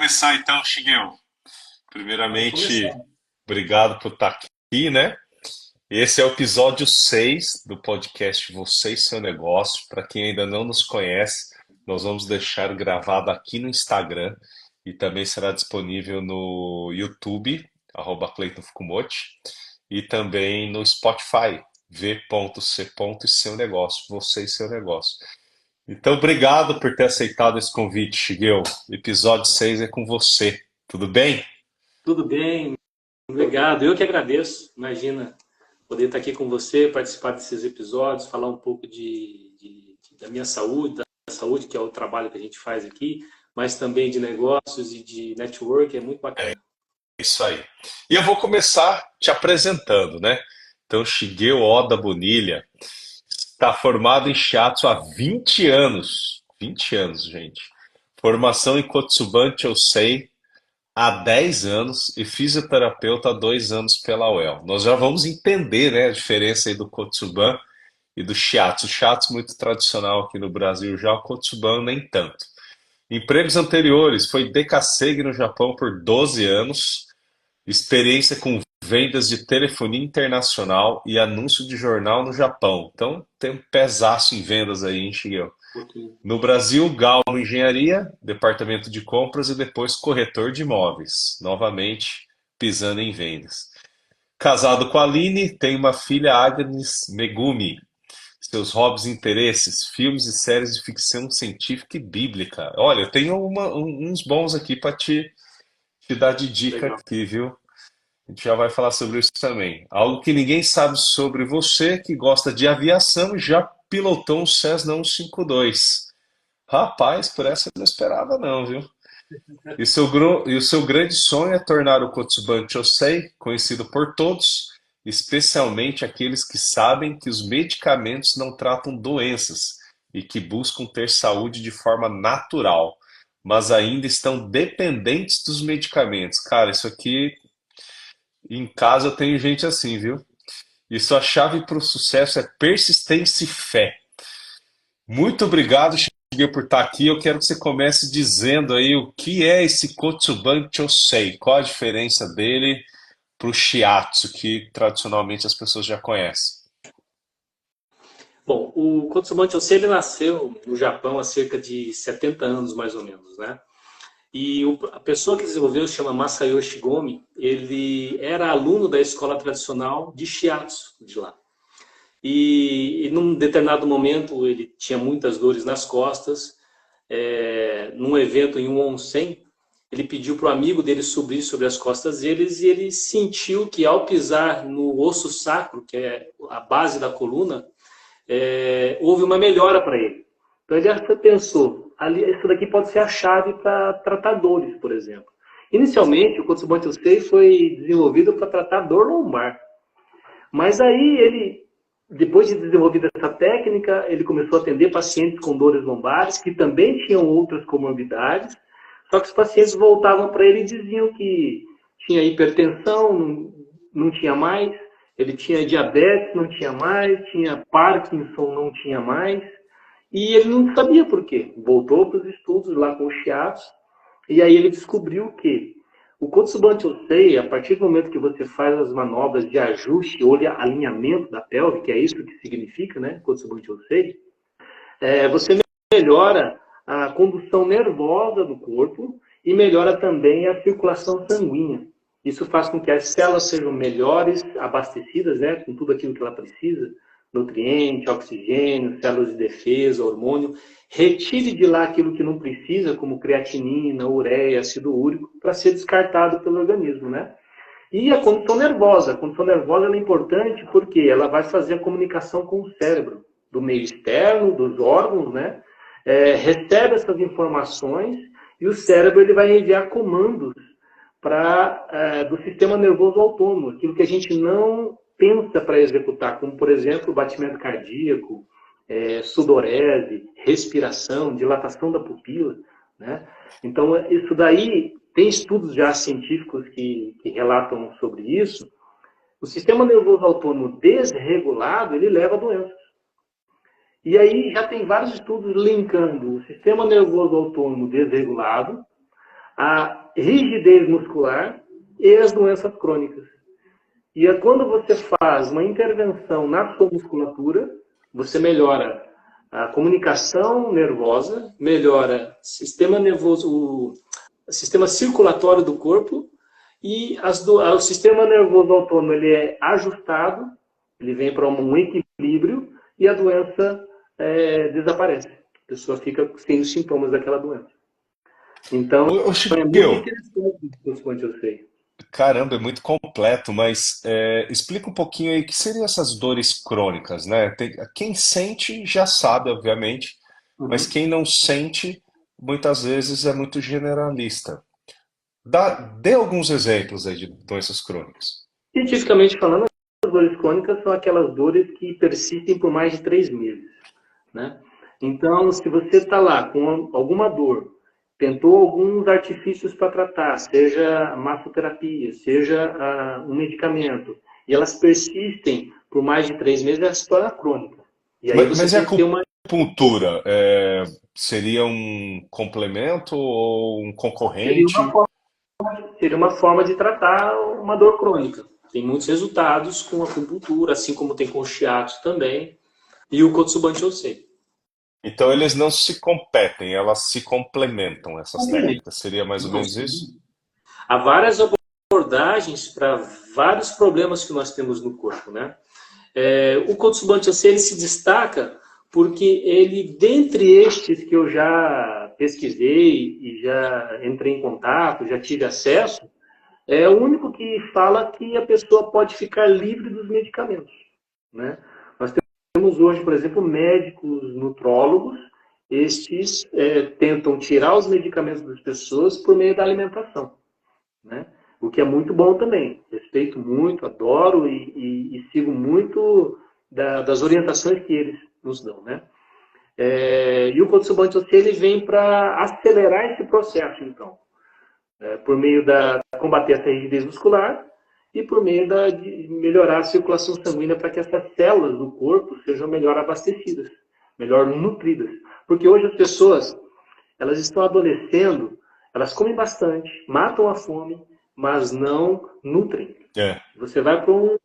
começar então, Shigeo. Vamos Primeiramente, começar. obrigado por estar aqui, né? Esse é o episódio 6 do podcast Você e Seu Negócio. Para quem ainda não nos conhece, nós vamos deixar gravado aqui no Instagram e também será disponível no YouTube, @Cleiton Fukumochi, e também no Spotify, v.c. e seu negócio, você e seu negócio. Então, obrigado por ter aceitado esse convite, Shigeo. Episódio 6 é com você. Tudo bem? Tudo bem, obrigado. Eu que agradeço. Imagina poder estar aqui com você, participar desses episódios, falar um pouco da minha saúde, da saúde, que é o trabalho que a gente faz aqui, mas também de negócios e de network, é muito bacana. Isso aí. E eu vou começar te apresentando, né? Então, Shigeo Oda Bonilha está formado em Shiatsu há 20 anos. 20 anos, gente. Formação em Kotsuban Chosei há 10 anos e fisioterapeuta há 2 anos pela UEL. Nós já vamos entender, né, a diferença aí do Kotsuban e do Shiatsu. O Shiatsu muito tradicional aqui no Brasil já, o Kotsuban nem tanto. Empregos anteriores, foi Dekasegi no Japão por 12 anos, experiência com vendas de telefonia internacional e anúncio de jornal no Japão. Então tem um pesaço em vendas aí, hein, Shigeo? Um pouquinho. No Brasil, Galmo Engenharia, departamento de compras e depois corretor de imóveis, novamente pisando em vendas. Casado com a Aline, tem uma filha, Agnes Megumi. Seus hobbies e interesses, filmes e séries de ficção científica e bíblica. Olha, eu tenho uns bons aqui para te dar de dica Legal. aqui, viu? A gente já vai falar sobre isso também. Algo que ninguém sabe sobre você, que gosta de aviação e já pilotou um Cessna 152. Rapaz, por essa eu não esperava não, viu? E o seu grande sonho é tornar o Kotsuban Chosei conhecido por todos, especialmente aqueles que sabem que os medicamentos não tratam doenças e que buscam ter saúde de forma natural, mas ainda estão dependentes dos medicamentos. Cara, isso aqui em casa eu tenho gente assim, viu? E sua chave para o sucesso é persistência e fé. Muito obrigado, Shigeru, por estar aqui. Eu quero que você comece dizendo aí o que é esse Kotsuban Chosei, qual a diferença dele para o Shiatsu, que tradicionalmente as pessoas já conhecem. Bom, o Kotsuban Chosei, ele nasceu no Japão há cerca de 70 anos, mais ou menos, né? E a pessoa que desenvolveu se chama Masayoshi Gomi. Ele era aluno da escola tradicional de Shiatsu de lá. E num determinado momento ele tinha muitas dores nas costas. Num evento em um onsen, ele pediu para o amigo dele subir sobre as costas deles e ele sentiu que ao pisar no osso sacro, que é a base da coluna, houve uma melhora para ele. Então ele já pensou, ali, isso daqui pode ser a chave para tratar dores, por exemplo. Inicialmente, o Kotsuban Chosei foi desenvolvido para tratar dor lombar. Mas aí ele, depois de desenvolvida essa técnica, ele começou a atender pacientes com dores lombares, que também tinham outras comorbidades, só que os pacientes voltavam para ele e diziam que tinha hipertensão, não tinha mais, ele tinha diabetes, não tinha mais, tinha Parkinson, não tinha mais, e ele não sabia por quê. Voltou para os estudos lá com o Shiatsu, e aí ele descobriu que o Kotsuban Chosei, a partir do momento que você faz as manobras de ajuste ou de alinhamento da pelve, que é isso que significa, né, Kotsuban Chosei, você melhora a condução nervosa do corpo e melhora também a circulação sanguínea. Isso faz com que as células sejam melhores, abastecidas, né, com tudo aquilo que ela precisa, nutriente, oxigênio, células de defesa, hormônio, retire de lá aquilo que não precisa, como creatinina, ureia, ácido úrico, para ser descartado pelo organismo, né? E a condução nervosa é importante porque ela vai fazer a comunicação com o cérebro, do meio externo, dos órgãos, né? Recebe essas informações e o cérebro ele vai enviar comandos do sistema nervoso autônomo, aquilo que a gente não pensa para executar, como, por exemplo, batimento cardíaco, sudorese, respiração, dilatação da pupila, né? Então, isso daí, tem estudos já científicos que relatam sobre isso. O sistema nervoso autônomo desregulado, ele leva a doenças. E aí já tem vários estudos linkando o sistema nervoso autônomo desregulado a rigidez muscular e as doenças crônicas. E é quando você faz uma intervenção na sua musculatura, você melhora a comunicação nervosa, melhora o sistema nervoso, o sistema circulatório do corpo e o sistema nervoso autônomo ele é ajustado, ele vem para um equilíbrio e a doença desaparece. A pessoa fica sem os sintomas daquela doença. Então, Ô, é muito Chiquinho, interessante isso que eu sei. caramba, é muito completo, mas explica um pouquinho aí o que seriam essas dores crônicas, né? Quem sente já sabe, obviamente, mas Uhum. quem não sente, muitas vezes é muito generalista. Dê alguns exemplos aí de doenças crônicas. Cientificamente falando, as dores crônicas são aquelas dores que persistem por mais de 3 meses, né? Então, se você está lá com alguma dor, tentou alguns artifícios para tratar, seja massoterapia, seja um medicamento, e elas persistem por mais de 3 meses, ela se torna crônica. E aí você Mas e a tem que ter uma. acupuntura? Seria um complemento ou um Seria uma concorrente? forma, seria uma forma de tratar uma dor crônica. Tem muitos resultados com a acupuntura, assim como tem com o shiatsu também, e o Kotsuban Chosei. Então eles não se competem, elas se complementam, essas Complemento. técnicas. Seria mais ou Não, menos sim. isso? Há várias abordagens para vários problemas que nós temos no corpo, né? O Kotsuban Chosei ele se destaca porque ele, dentre estes que eu já pesquisei e já entrei em contato, já tive acesso, é o único que fala que a pessoa pode ficar livre dos medicamentos, né? Nós temos hoje, por exemplo, médicos nutrólogos, estes tentam tirar os medicamentos das pessoas por meio da alimentação, né? O que é muito bom também. Respeito muito, adoro e sigo muito das orientações que eles nos dão, né? E o Kotsuban Chosei ele vem para acelerar esse processo, então, por meio da combater essa rigidez muscular e por meio de melhorar a circulação sanguínea para que essas células do corpo sejam melhor abastecidas, melhor nutridas. Porque hoje as pessoas elas estão adoecendo, elas comem bastante, matam a fome, mas não nutrem. É. Você vai para um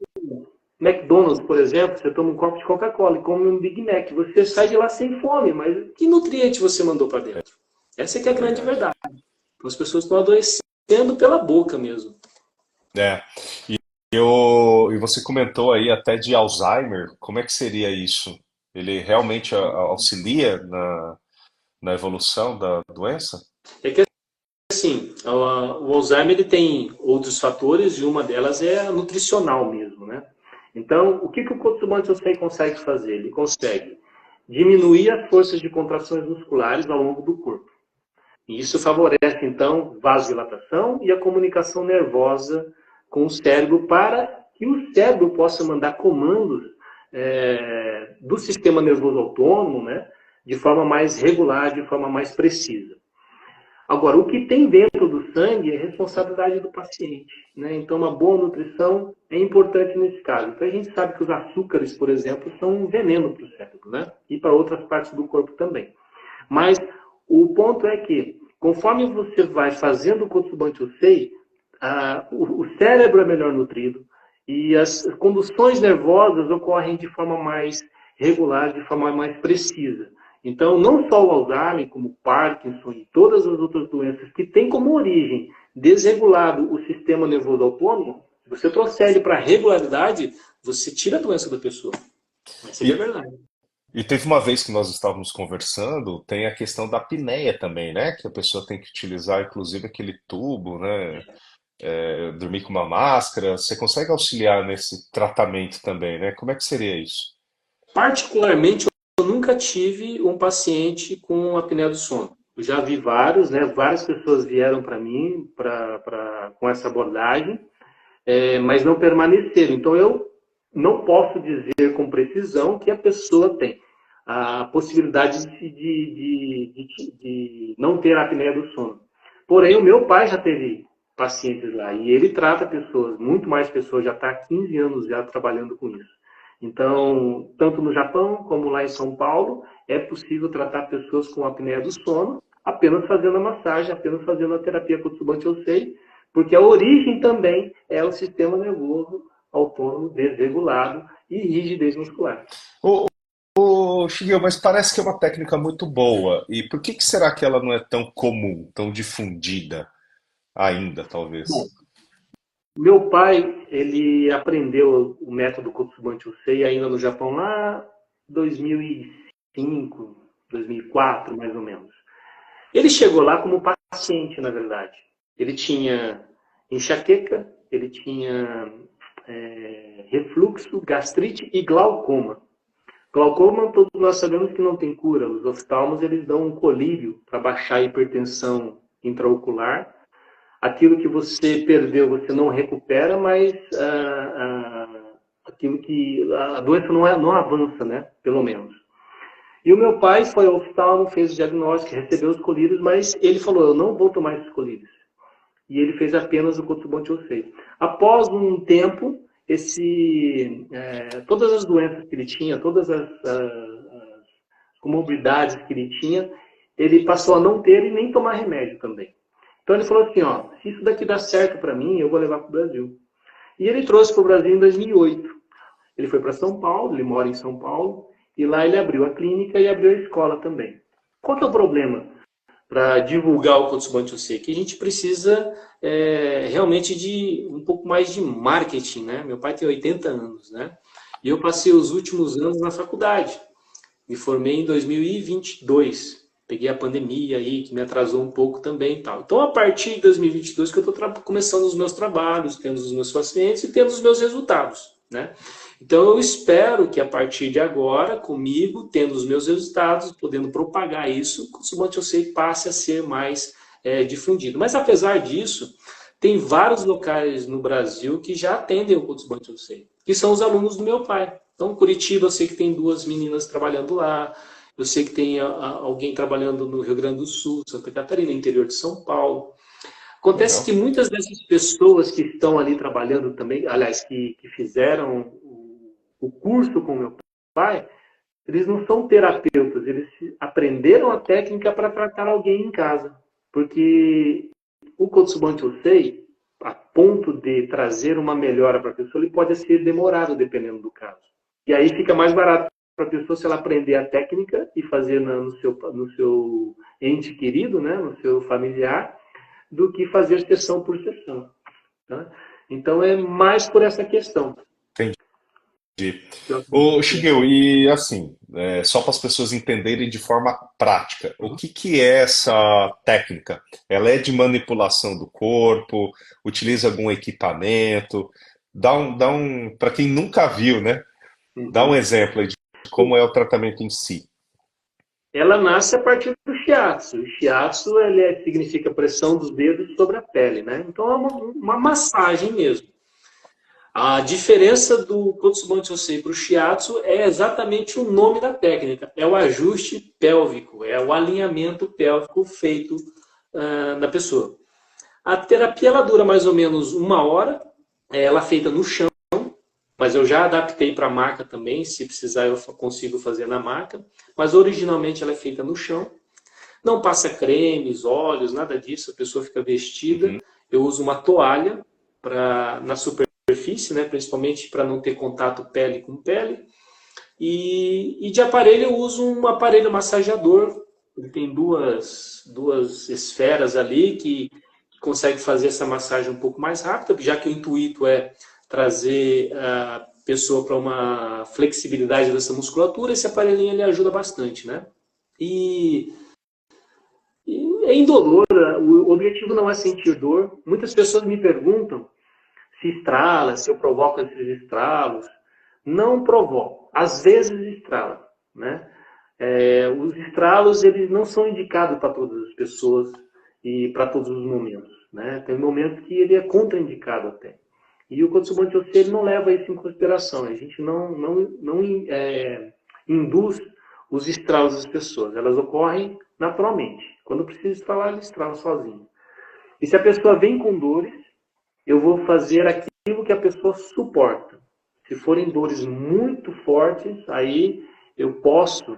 McDonald's, por exemplo, você toma um copo de Coca-Cola e come um Big Mac, você sai de lá sem fome, mas que nutriente você mandou para dentro? Essa é que é É a grande verdade. verdade. As pessoas estão adoecendo pela boca mesmo. É. E, e você comentou aí até de Alzheimer. Como é que seria isso? Ele realmente auxilia na evolução da doença? É que assim, o Alzheimer ele tem outros fatores e uma delas é a nutricional mesmo, né? Então, o que o Kotsuban Chosei consegue fazer? Ele consegue diminuir as forças de contrações musculares ao longo do corpo. E isso favorece, então, vasodilatação e a comunicação nervosa com o cérebro para que o cérebro possa mandar comandos do sistema nervoso autônomo, né, de forma mais regular, de forma mais precisa. Agora, o que tem dentro do sangue é responsabilidade do paciente, né? Então, uma boa nutrição é importante nesse caso. Então, a gente sabe que os açúcares, por exemplo, são um veneno para o cérebro, né? E para outras partes do corpo também. Mas o ponto é que, conforme você vai fazendo o Kotsuban Chosei, o cérebro é melhor nutrido e as conduções nervosas ocorrem de forma mais regular, de forma mais precisa. Então, não só o Alzheimer, como o Parkinson e todas as outras doenças que têm como origem desregulado o sistema nervoso autônomo, se você trouxer ele para a regularidade, você tira a doença da pessoa. Essa é a E, verdade. e teve uma vez que nós estávamos conversando, tem a questão da apneia também, né? Que a pessoa tem que utilizar, inclusive, aquele tubo, né? Dormir com uma máscara. Você consegue auxiliar nesse tratamento também, né? Como é que seria isso? Particularmente, eu nunca tive um paciente com apneia do sono. Eu já vi vários, né? Várias pessoas vieram para mim com essa abordagem, mas não permaneceram. Então, eu não posso dizer com precisão que a pessoa tem a possibilidade de não ter apneia do sono. Porém, o meu pai já teve pacientes lá e ele trata pessoas, muito mais pessoas, já está há 15 anos já trabalhando com isso. Então, tanto no Japão como lá em São Paulo, é possível tratar pessoas com apneia do sono apenas fazendo a massagem, apenas fazendo a terapia Kotsuban-Chosei, porque a origem também é o sistema nervoso autônomo desregulado e rigidez muscular. Ô, ô, Shigeo, mas parece que é uma técnica muito boa. E por que que será que ela não é tão comum, tão difundida ainda, Bom, talvez? meu pai, ele aprendeu o método Kotsuban-Chosei ainda no Japão lá em 2005, 2004, mais ou menos. Ele chegou lá como paciente, na verdade. Ele tinha enxaqueca, ele tinha refluxo, gastrite e glaucoma. Glaucoma, todos nós sabemos que não tem cura. Os oftalmos, eles dão um colírio para baixar a hipertensão intraocular. Aquilo que você perdeu, você não recupera, mas aquilo que a doença não avança, né? Pelo menos. E o meu pai foi ao oftalmo, fez o diagnóstico, recebeu os colírios, mas ele falou, eu não vou tomar esses colírios. E ele fez apenas o Kotsuban-Chosei. Após um tempo, todas as doenças que ele tinha, todas as comorbidades que ele tinha, ele passou a não ter e nem tomar remédio também. Então ele falou assim, ó, se isso daqui dá certo para mim, eu vou levar para o Brasil. E ele trouxe para o Brasil em 2008. Ele foi para São Paulo, ele mora em São Paulo, e lá ele abriu a clínica e abriu a escola também. Qual que é o problema para divulgar o Kotsuban Chosei? Que a gente precisa realmente de um pouco mais de marketing, né? Meu pai tem 80 anos, né? E eu passei os últimos anos na faculdade. Me formei em 2022. Peguei a pandemia aí, que me atrasou um pouco também e tal. Então, a partir de 2022 que eu estou começando os meus trabalhos, tendo os meus pacientes e tendo os meus resultados, né? Então, eu espero que a partir de agora, comigo, tendo os meus resultados, podendo propagar isso, o Kotsuban Chosei passe a ser mais difundido. Mas, apesar disso, tem vários locais no Brasil que já atendem o Kotsuban Chosei, que são os alunos do meu pai. Então, Curitiba, eu sei que tem 2 meninas trabalhando lá, eu sei que tem alguém trabalhando no Rio Grande do Sul, Santa Catarina, interior de São Paulo. Acontece que Legal. muitas dessas pessoas que estão ali trabalhando também, aliás, que fizeram o curso com meu pai, eles não são terapeutas, eles aprenderam a técnica para tratar alguém em casa. Porque o Kotsuban Chosei, a ponto de trazer uma melhora para a pessoa, ele pode ser demorado dependendo do caso. E aí fica mais barato para a pessoa se ela aprender a técnica e fazer no seu ente querido, né, no seu familiar, do que fazer sessão por sessão. Tá? Então é mais por essa questão. Entendi. Eu Ô, acredito que Shigeo, e assim, só para as pessoas entenderem de forma prática, o que que é essa técnica? Ela é de manipulação do corpo? Utiliza algum equipamento? Para quem nunca viu, né? Dá um uhum. exemplo aí de como é o tratamento em si. Ela nasce a partir do shiatsu. O shiatsu significa pressão dos dedos sobre a pele, né? Então é uma massagem mesmo. A diferença do Kotsuban Chosei para o Shiatsu é exatamente o nome da técnica. É o ajuste pélvico, é o alinhamento pélvico feito na pessoa. A terapia ela dura mais ou menos 1 hora. Ela é feita no chão, mas eu já adaptei para a maca também. Se precisar, eu consigo fazer na maca. Mas originalmente ela é feita no chão. Não passa cremes, óleos, nada disso. A pessoa fica vestida. Uhum. Eu uso uma toalha na superfície, né, principalmente para não ter contato pele com pele. E de aparelho eu uso um aparelho massageador. Ele tem duas esferas ali que consegue fazer essa massagem um pouco mais rápida, já que o intuito é trazer a pessoa para uma flexibilidade dessa musculatura. Esse aparelhinho ele ajuda bastante, né? E é indolor, o objetivo não é sentir dor. Muitas pessoas me perguntam se estrala, se eu provoco esses estralos. Não provoco. Às vezes estrala, né? Os estralos eles não são indicados para todas as pessoas e para todos os momentos, né? Tem momentos que ele é contraindicado até. E o Kotsuban Chosei ele não leva isso em consideração. A gente não induz os estralos das pessoas. Elas ocorrem naturalmente. Quando precisa estralar, ele estrala sozinho. E se a pessoa vem com dores, eu vou fazer aquilo que a pessoa suporta. Se forem dores muito fortes, aí eu posso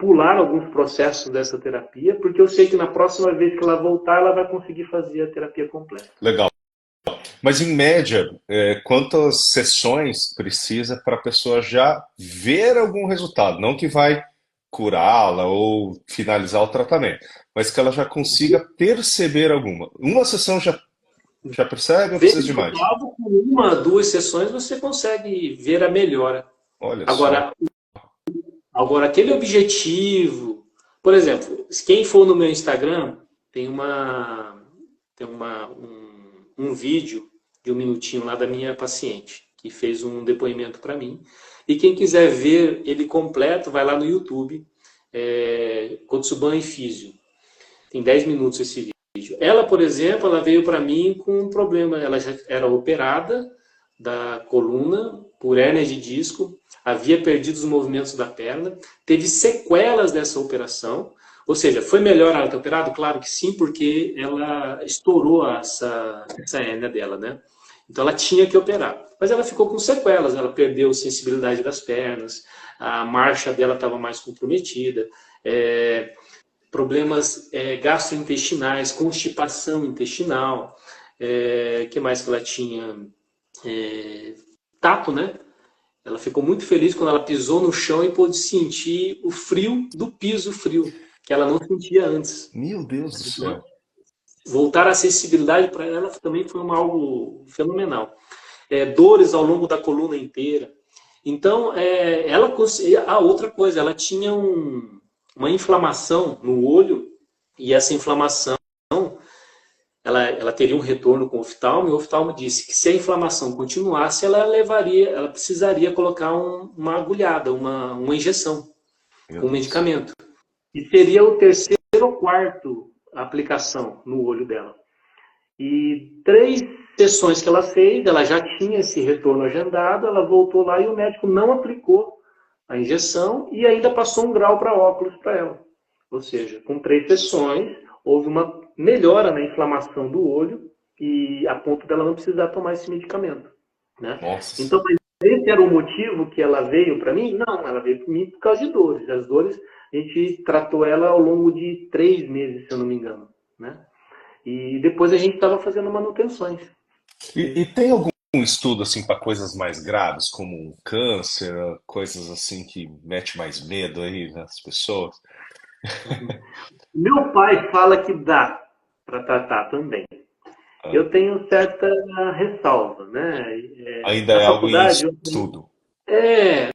pular alguns processos dessa terapia, porque eu sei que na próxima vez que ela voltar, ela vai conseguir fazer a terapia completa. Legal. Mas em média, quantas sessões precisa para a pessoa já ver algum resultado? Não que vai curá-la ou finalizar o tratamento, mas que ela já consiga perceber alguma. Uma sessão já percebe ou Ver precisa de mais? resultado com uma, duas sessões, você consegue ver a melhora. Olha só. Agora, agora aquele objetivo, por exemplo, quem for no meu Instagram, tem um vídeo de 1 minutinho lá da minha paciente, que fez um depoimento para mim. E quem quiser ver ele completo, vai lá no YouTube, Kotsuban e Físio. Tem 10 minutos esse vídeo. Ela, por exemplo, ela veio para mim com um problema. Ela já era operada da coluna por hérnia de disco, havia perdido os movimentos da perna, teve sequelas dessa operação. Ou seja, foi melhor ela ter operado? Claro que sim, porque ela estourou essa hérnia dela, né? Então ela tinha que operar. Mas ela ficou com sequelas, ela perdeu sensibilidade das pernas, a marcha dela estava mais comprometida, problemas gastrointestinais, constipação intestinal, que mais que ela tinha? Tato, né? Ela ficou muito feliz quando ela pisou no chão e pôde sentir o frio do piso frio, que ela não sentia antes. Meu Deus do Então, céu. voltar à acessibilidade para ela também foi algo fenomenal. Dores ao longo da coluna inteira. Então, ela conseguia. Outra coisa, ela tinha uma inflamação no olho, e essa inflamação ela teria um retorno com o oftalmo, e o oftalmo disse que se a inflamação continuasse, ela precisaria colocar uma agulhada, uma injeção Meu com Deus. medicamento. E seria o terceiro ou quarto aplicação no olho dela. E 3 sessões que ela fez, ela já tinha esse retorno agendado, ela voltou lá e o médico não aplicou a injeção e ainda passou um grau para óculos para ela. Ou seja, com 3 sessões, houve uma melhora na inflamação do olho e a ponto dela não precisar tomar esse medicamento. Né? Nossa. Então, esse era o motivo que ela veio para mim? Não, ela veio para mim por causa de dores. As dores, a gente tratou ela ao longo de 3 meses, se eu não me engano. Né? E depois a gente estava fazendo manutenções. E tem algum estudo assim para coisas mais graves, como um câncer, coisas assim que mete mais medo aí nas pessoas? Meu pai fala que dá para tratar também. Ah, Eu tenho certa ressalva, né? ainda Na é algo em faculdade, estudo. é,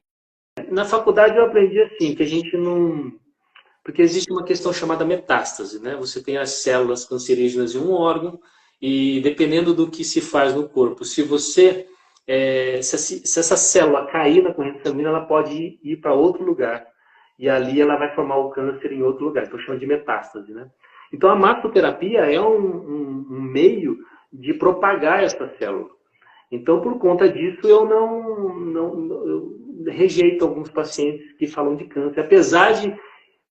na faculdade eu aprendi assim, que a gente não. Porque existe uma questão chamada metástase, né? Você tem as células cancerígenas em um órgão, e dependendo do que se faz no corpo, se você. Se essa célula cair na corrente sanguínea, ela pode ir para outro lugar. E ali ela vai formar o câncer em outro lugar. Então chama de metástase, né? Então a massoterapia é um meio de propagar essa célula. Então, por conta disso, eu rejeito alguns pacientes que falam de câncer. Apesar de,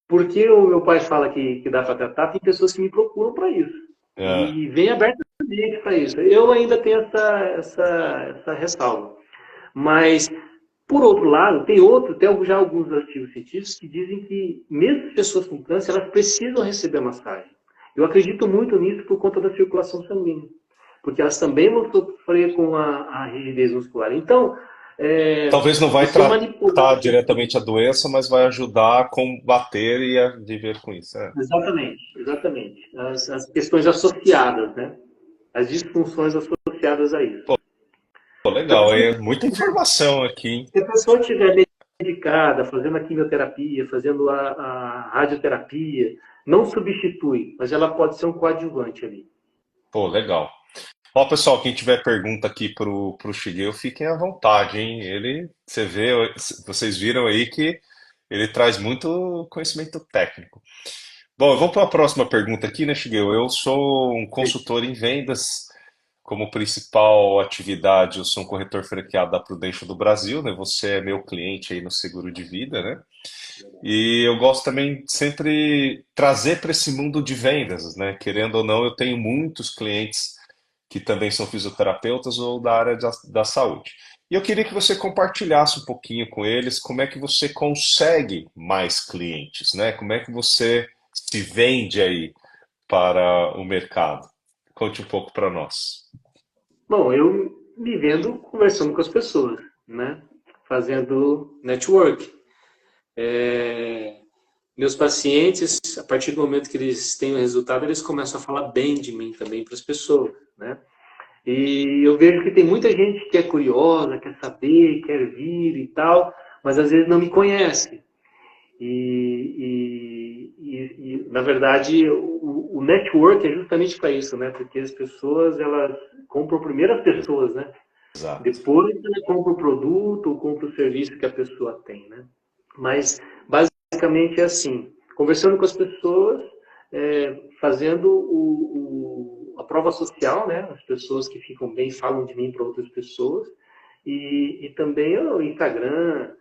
porque o meu pai fala que dá para tratar, tem pessoas que me procuram para isso. É, E vem abertamente para isso. Eu ainda tenho essa ressalva. Mas, por outro lado, tem já alguns artigos científicos que dizem que, mesmo pessoas com câncer, elas precisam receber massagem. Eu acredito muito nisso por conta da circulação sanguínea. Porque elas também vão sofrer com a rigidez muscular. Então, talvez não vai você tratar manipular. diretamente a doença, mas vai ajudar a combater e a viver com isso. É. Exatamente, exatamente. As questões associadas, né? As disfunções associadas a isso. Pô, Então, legal, é muita informação aqui, hein? se a pessoa estiver medicada, fazendo a quimioterapia, fazendo a radioterapia, não substitui, mas ela pode ser um coadjuvante ali. Pô, legal. Ó, pessoal, quem tiver pergunta aqui pro Shigeo, fiquem à vontade, hein? Vocês viram aí que ele traz muito conhecimento técnico. Bom, eu vou para a próxima pergunta aqui, né, Shigeo? Eu sou um consultor em vendas. Como principal atividade, eu sou um corretor franqueado da Prudential do Brasil, né? Você é meu cliente aí no seguro de vida, né? E eu gosto também de sempre trazer para esse mundo de vendas, né? Querendo ou não, eu tenho muitos clientes que também são fisioterapeutas ou da área da saúde. E eu queria que você compartilhasse um pouquinho com eles como é que você consegue mais clientes, né? Como é que você se vende aí para o mercado? Conte um pouco para nós. Bom, eu me vendo conversando com as pessoas, né? Fazendo network. É, Meus pacientes, a partir do momento que eles têm o resultado, eles começam a falar bem de mim também para as pessoas, né? E eu vejo que tem muita gente que é curiosa, quer saber, quer vir e tal, mas às vezes não me conhece. Na verdade, o network é justamente para isso, né? Porque as pessoas, elas compram primeiro as pessoas, né? Exato. Depois ela compra o produto ou compra o serviço que a pessoa tem, né? Mas basicamente é assim, conversando com as pessoas, fazendo a prova social, né? As pessoas que ficam bem falam de mim para outras pessoas e também o Instagram,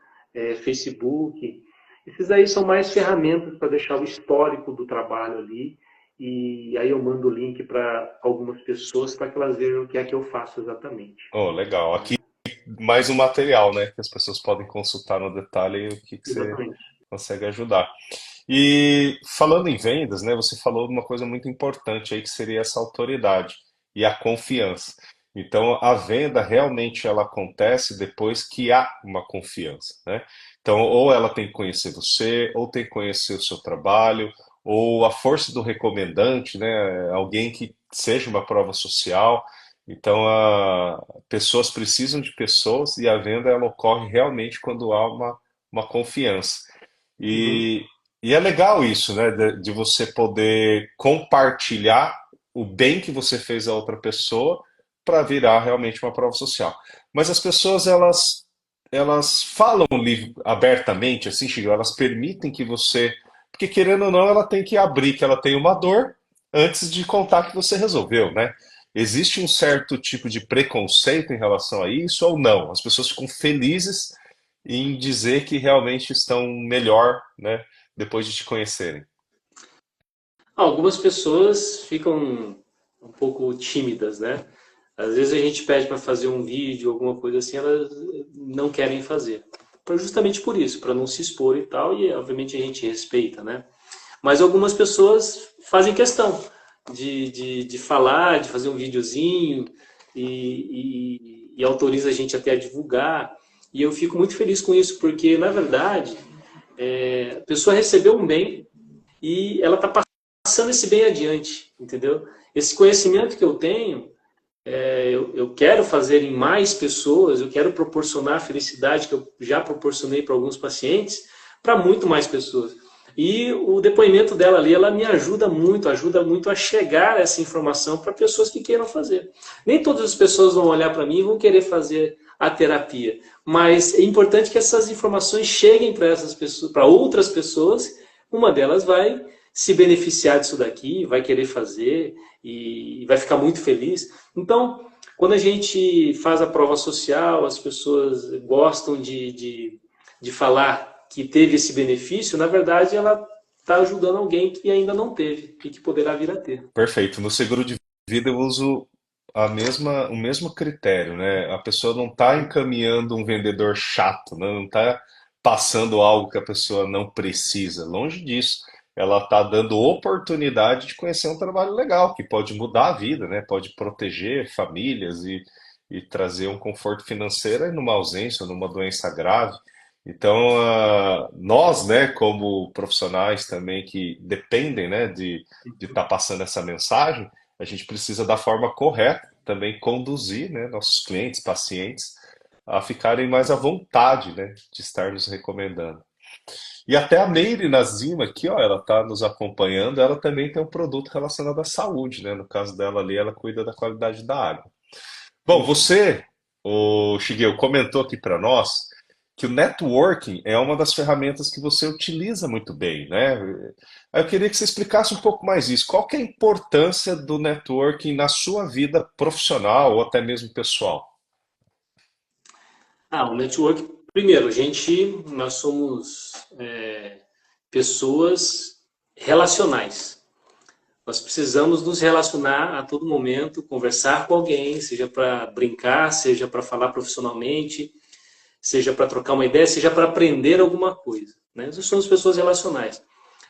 Facebook. Esses aí são mais ferramentas para deixar o histórico do trabalho ali. E aí eu mando o link para algumas pessoas para que elas vejam o que é que eu faço exatamente. Oh, legal. Aqui Né? mais um material, né, que as pessoas podem consultar no detalhe o que você Exatamente. consegue ajudar. E falando em vendas, né, você falou de uma coisa muito importante aí que seria essa autoridade e a confiança. Então, a venda realmente ela acontece depois que há uma confiança, né? Então, ou ela tem que conhecer você, ou tem que conhecer o seu trabalho, ou a força do recomendante, né? Alguém que seja uma prova social. Então, pessoas precisam de pessoas e a venda ela ocorre realmente quando há uma confiança. Uhum. E, e é legal isso, né? De você poder compartilhar o bem que você fez a outra pessoa para virar realmente uma prova social. Mas as pessoas, elas falam abertamente, assim, Chico, elas permitem que você. Porque querendo ou não, ela tem que abrir que ela tem uma dor antes de contar que você resolveu, né? Existe um certo tipo de preconceito em relação a isso ou não? As pessoas ficam felizes em dizer que realmente estão melhor, né, depois de te conhecerem. Algumas pessoas ficam um pouco tímidas, né? Às vezes a gente pede para fazer um vídeo, alguma coisa assim, elas não querem fazer. Justamente por isso, para não se expor e tal, e obviamente a gente respeita, né? Mas algumas pessoas fazem questão de falar, de fazer um videozinho e autoriza a gente até a divulgar. E eu fico muito feliz com isso, porque, na verdade, a pessoa recebeu um bem e ela está passando esse bem adiante, entendeu? Esse conhecimento que eu tenho, eu quero fazer em mais pessoas, eu quero proporcionar a felicidade que eu já proporcionei para alguns pacientes, para muito mais pessoas. E o depoimento dela ali, ela me ajuda muito a chegar essa informação para pessoas que queiram fazer. Nem todas as pessoas vão olhar para mim e vão querer fazer a terapia, mas é importante que essas informações cheguem para essas pessoas, para outras pessoas. Uma delas vai se beneficiar disso daqui, vai querer fazer e vai ficar muito feliz. Então, quando a gente faz a prova social, as pessoas gostam de falar que teve esse benefício, na verdade ela está ajudando alguém que ainda não teve e que poderá vir a ter. Perfeito. No seguro de vida eu uso o mesmo critério, né? A pessoa não está encaminhando um vendedor chato, né? Não está passando algo que a pessoa não precisa. Longe disso. Ela está dando oportunidade de conhecer um trabalho legal, que pode mudar a vida, né? Pode proteger famílias e trazer um conforto financeiro numa ausência, numa doença grave. Então, nós, né, como profissionais também que dependem, né, de estar passando essa mensagem, a gente precisa da forma correta também conduzir, né, nossos clientes, pacientes, a ficarem mais à vontade, né, de estar nos recomendando. E até a Meire Nazima aqui, ó, ela está nos acompanhando, ela também tem um produto relacionado à saúde, né? No caso dela ali, ela cuida da qualidade da água. Bom, Uhum. você, o Shigeo, comentou aqui para nós que o networking é uma das ferramentas que você utiliza muito bem, né? Aí eu queria que você explicasse um pouco mais isso. Qual que é a importância do networking na sua vida profissional ou até mesmo pessoal? O network, primeiro, nós somos pessoas relacionais. Nós precisamos nos relacionar a todo momento, conversar com alguém, seja para brincar, seja para falar profissionalmente, seja para trocar uma ideia, seja para aprender alguma coisa. Né? Nós somos pessoas relacionais.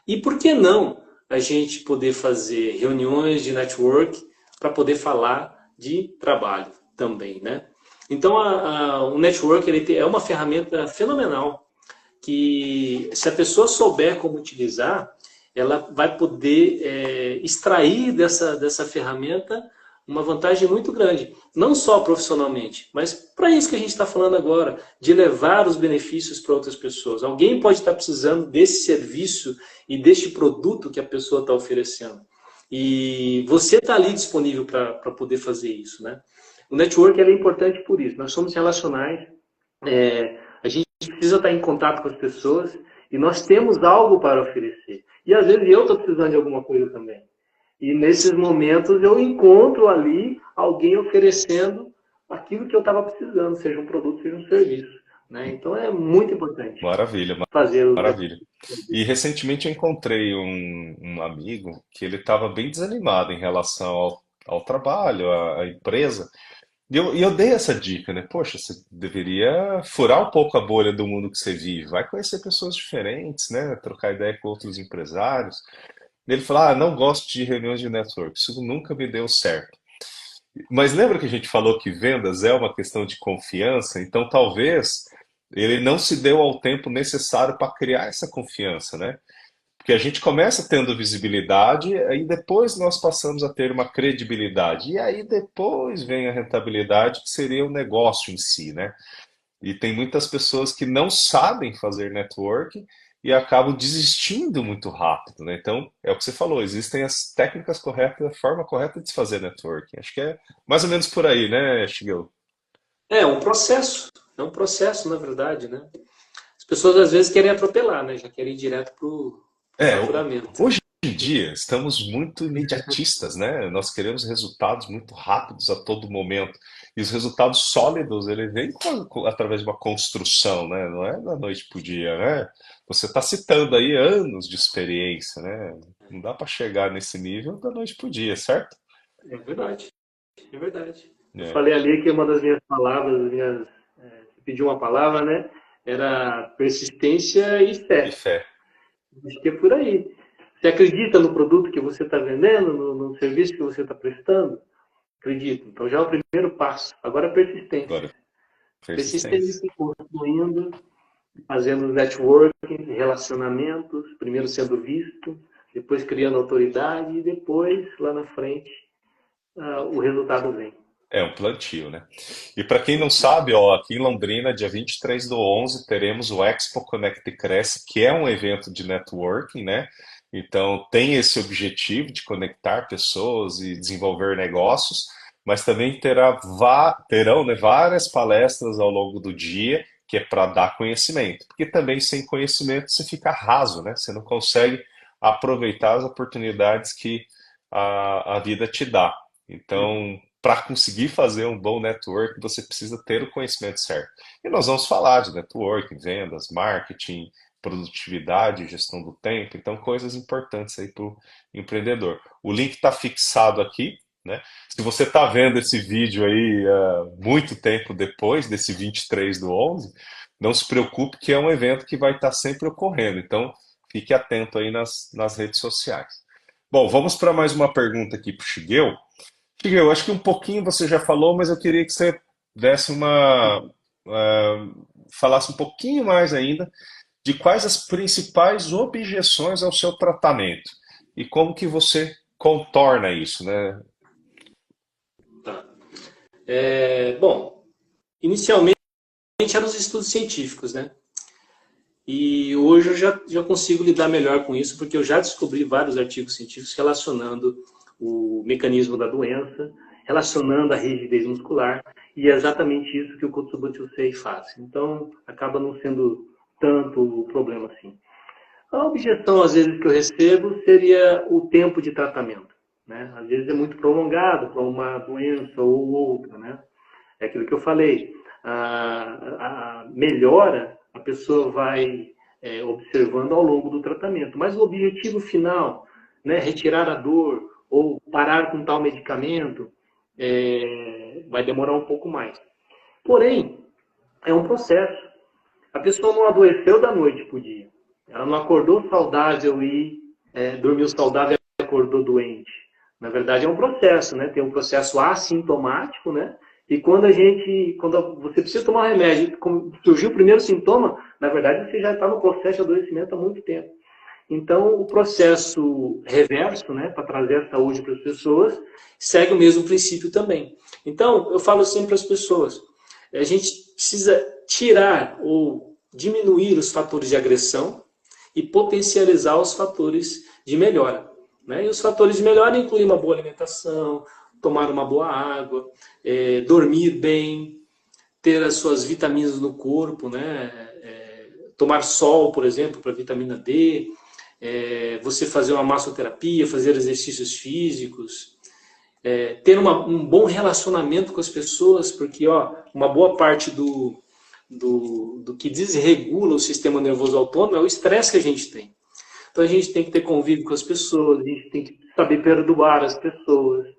E por que não a gente poder fazer reuniões de network para poder falar de trabalho também, né? Então, o network é uma ferramenta fenomenal que, se a pessoa souber como utilizar, ela vai poder extrair dessa ferramenta uma vantagem muito grande, não só profissionalmente, mas para isso que a gente está falando agora, de levar os benefícios para outras pessoas. Alguém pode estar precisando desse serviço e deste produto que a pessoa está oferecendo. E você está ali disponível para poder fazer isso, né? O network é importante por isso. Nós somos relacionais, a gente precisa estar em contato com as pessoas e nós temos algo para oferecer. E às vezes eu estou precisando de alguma coisa também. E nesses momentos eu encontro ali alguém oferecendo aquilo que eu estava precisando, seja um produto, seja um serviço. Né? Então é muito importante Maravilha, fazer o maravilha. E recentemente eu encontrei um amigo que ele estava bem desanimado em relação ao trabalho, à empresa. E eu dei essa dica, né? Poxa, você deveria furar um pouco a bolha do mundo que você vive. Vai conhecer pessoas diferentes, né? Trocar ideia com outros empresários. Ele falou: Ah, não gosto de reuniões de network. Isso nunca me deu certo. Mas lembra que a gente falou que vendas é uma questão de confiança? Então talvez ele não se deu ao tempo necessário para criar essa confiança, né? Porque a gente começa tendo visibilidade, aí depois nós passamos a ter uma credibilidade. E aí depois vem a rentabilidade, que seria o negócio em si, né? E tem muitas pessoas que não sabem fazer networking e acabam desistindo muito rápido, né? Então, é o que você falou, existem as técnicas corretas, a forma correta de se fazer networking. Acho que é mais ou menos por aí, né, Shigel? É um processo, na verdade, né? As pessoas às vezes querem atropelar, né? Já querem ir direto para o É, faturamento. hoje em dia estamos muito imediatistas, né? Nós queremos resultados muito rápidos a todo momento. E os resultados sólidos, ele vem através de uma construção, né? Não é da noite para o dia, né? Você está citando aí anos de experiência, né? Não dá para chegar nesse nível da noite para o dia, certo? É verdade, é verdade. Eu É, falei ali que uma das minhas palavras, você pediu uma palavra, né? Era persistência e e fé. fé. Acho que é por aí. Você acredita no produto que você está vendendo, no serviço que você está prestando? Acredito. Então já é o primeiro passo. Agora a persistência. Agora, persistência. Persistência, construindo, fazendo networking, relacionamentos, primeiro sendo visto, depois criando autoridade e depois, lá na frente, o resultado vem. É um plantio, né? E para quem não sabe, ó, aqui em Londrina, dia 23/11, teremos o Expo Connect Cresce, que é um evento de networking, né? Então, tem esse objetivo de conectar pessoas e desenvolver negócios, mas também terão, né, várias palestras ao longo do dia, que é para dar conhecimento. Porque também sem conhecimento você fica raso, né? Você não consegue aproveitar as oportunidades que a vida te dá. Então, para conseguir fazer um bom network, você precisa ter o conhecimento certo. E nós vamos falar de networking, vendas, marketing, produtividade, gestão do tempo, então coisas importantes aí para o empreendedor. O link está fixado aqui, né? Se você está vendo esse vídeo aí muito tempo depois desse 23/11, não se preocupe que é um evento que vai estar sempre ocorrendo, então fique atento aí nas redes sociais. Bom, vamos para mais uma pergunta aqui para o Shigeu. Eu acho que um pouquinho você já falou, mas eu queria que você desse falasse um pouquinho mais ainda de quais as principais objeções ao seu tratamento e como que você contorna isso, né? Tá. Bom, inicialmente eram os estudos científicos, né? E hoje eu já consigo lidar melhor com isso, porque eu já descobri vários artigos científicos relacionando o mecanismo da doença, relacionando a rigidez muscular, e é exatamente isso que o Kotsubuchi faz. Então, acaba não sendo tanto o problema assim. A objeção, às vezes, que eu recebo seria o tempo de tratamento. Né? Às vezes é muito prolongado para uma doença ou outra. Né? É aquilo que eu falei. A melhora a pessoa vai observando ao longo do tratamento. Mas o objetivo final né, retirar a dor ou parar com tal medicamento, vai demorar um pouco mais. Porém, é um processo. A pessoa não adoeceu da noite para o dia. Ela não acordou saudável e dormiu saudável e acordou doente. Na verdade, é um processo, né? Tem um processo assintomático, né? E quando você precisa tomar remédio, surgiu o primeiro sintoma, na verdade você já está no processo de adoecimento há muito tempo. Então, o processo reverso, né, para trazer a saúde para as pessoas, segue o mesmo princípio também. Então, eu falo sempre para as pessoas, a gente precisa tirar ou diminuir os fatores de agressão e potencializar os fatores de melhora. Né? E os fatores de melhora incluem uma boa alimentação, tomar uma boa água, dormir bem, ter as suas vitaminas no corpo, né? Tomar sol, por exemplo, para vitamina D, você fazer uma massoterapia, fazer exercícios físicos, ter um bom relacionamento com as pessoas, porque uma boa parte do que desregula o sistema nervoso autônomo é o estresse que a gente tem. Então a gente tem que ter convívio com as pessoas, a gente tem que saber perdoar as pessoas,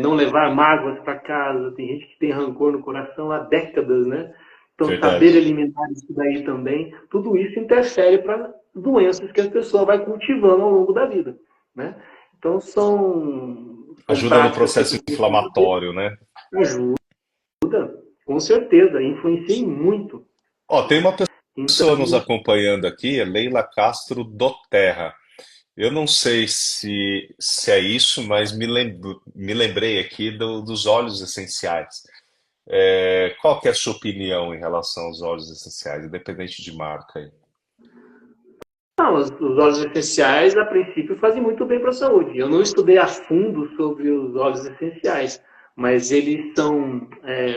não levar mágoas para casa. Tem gente que tem rancor no coração há décadas, né? Então Verdade. saber eliminar isso daí também, tudo isso interfere para doenças que a pessoa vai cultivando ao longo da vida, né? Então são Ajuda no práticas que processo a gente inflamatório, né? ajuda, com certeza, influencia em muito. Ó, tem uma pessoa nos Então, acompanhando aqui, é Leila Castro do Terra. Eu não sei se é isso, mas me lembrei aqui dos óleos essenciais. Qual que é a sua opinião em relação aos óleos essenciais, independente de marca aí? não, os óleos essenciais, a princípio, fazem muito bem para a saúde. Eu não estudei a fundo sobre os óleos essenciais, mas eles são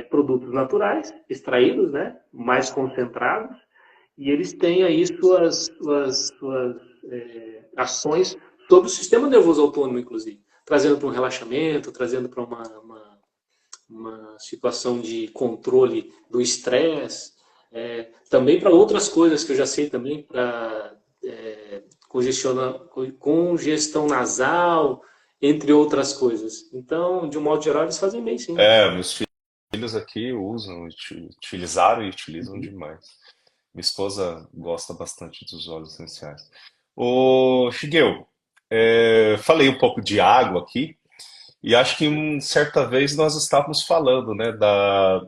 produtos naturais, extraídos, né, mais concentrados, e eles têm aí suas ações sobre o sistema nervoso autônomo, inclusive, trazendo para um relaxamento, trazendo para uma situação de controle do estresse, também para outras coisas que eu já sei também, para congestão nasal, entre outras coisas. Então, de um modo geral, eles fazem bem, sim. Meus filhos aqui usam, utilizaram e utilizam demais. Minha esposa gosta bastante dos óleos essenciais. Ô, Shigeo, falei um pouco de água aqui, e acho que certa vez nós estávamos falando, né, da